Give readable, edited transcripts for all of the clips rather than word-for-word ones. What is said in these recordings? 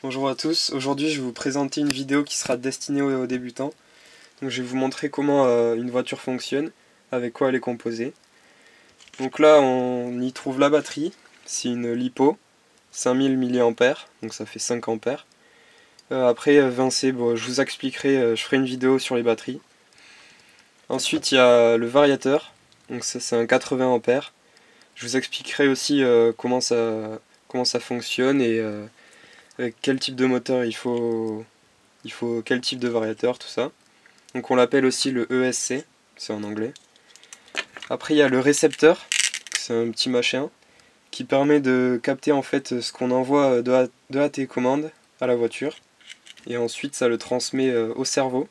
Bonjour à tous, aujourd'hui je vais vous présenter une vidéo qui sera destinée aux débutants. Donc je vais vous montrer comment une voiture fonctionne, avec quoi elle est composée. Donc là on y trouve la batterie, c'est une LiPo 5000 mAh, donc ça fait 5 ampères. Après Vincé, bon, je vous expliquerai, je ferai une vidéo sur les batteries. Ensuite il y a le variateur, donc ça c'est un 80 ampères. Je vous expliquerai aussi comment ça fonctionne et avec quel type de moteur il faut quel type de variateur, tout ça. Donc on l'appelle aussi le ESC, c'est en anglais. Après il y a le récepteur, c'est un petit machin qui permet de capter en fait ce qu'on envoie de la télécommande à la voiture. Et ensuite ça le transmet au cerveau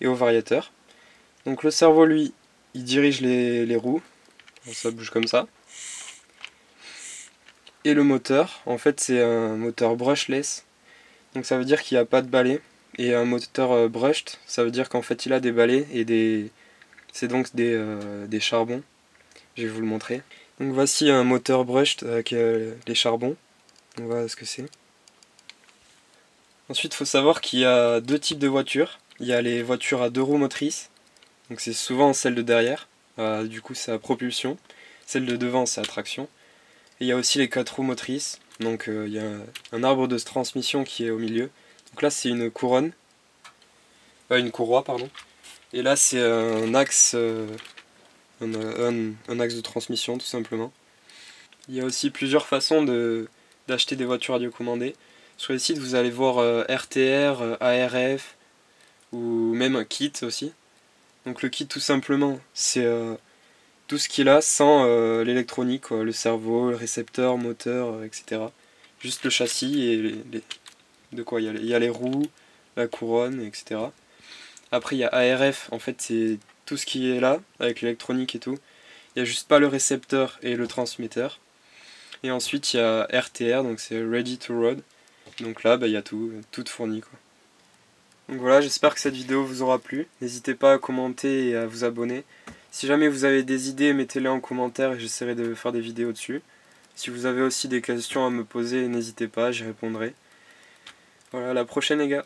et au variateur. Donc le cerveau lui, il dirige les roues, ça bouge comme ça. Et le moteur, en fait c'est un moteur brushless, donc ça veut dire qu'il n'y a pas de balai. Et un moteur brushed, ça veut dire qu'en fait il a des balais et c'est donc des charbons. Je vais vous le montrer. Donc voici un moteur brushed avec les charbons. On voit ce que c'est. Ensuite il faut savoir qu'il y a deux types de voitures. Il y a les voitures à deux roues motrices, donc c'est souvent celle de derrière, du coup c'est à propulsion. Celle de devant c'est à traction. Et il y a aussi les quatre roues motrices, donc il y a un arbre de transmission qui est au milieu. Donc là c'est une couronne, une courroie pardon. Et là c'est un axe, un axe de transmission tout simplement. Il y a aussi plusieurs façons d'acheter des voitures radiocommandées. Sur les sites vous allez voir RTR, ARF ou même un kit aussi. Donc le kit tout simplement c'est tout ce qu'il a sans l'électronique, le cerveau, le récepteur, moteur, etc. Juste le châssis et de quoi il y a les roues, la couronne, etc. Après il y a ARF, en fait c'est tout ce qui est là, avec l'électronique et tout. Il n'y a juste pas le récepteur et le transmetteur. Et ensuite il y a RTR, donc c'est Ready to Road. Donc là il y a tout fourni quoi. Donc voilà, j'espère que cette vidéo vous aura plu. N'hésitez pas à commenter et à vous abonner. Si jamais vous avez des idées, mettez-les en commentaire et j'essaierai de faire des vidéos dessus. Si vous avez aussi des questions à me poser, n'hésitez pas, j'y répondrai. Voilà, à la prochaine les gars.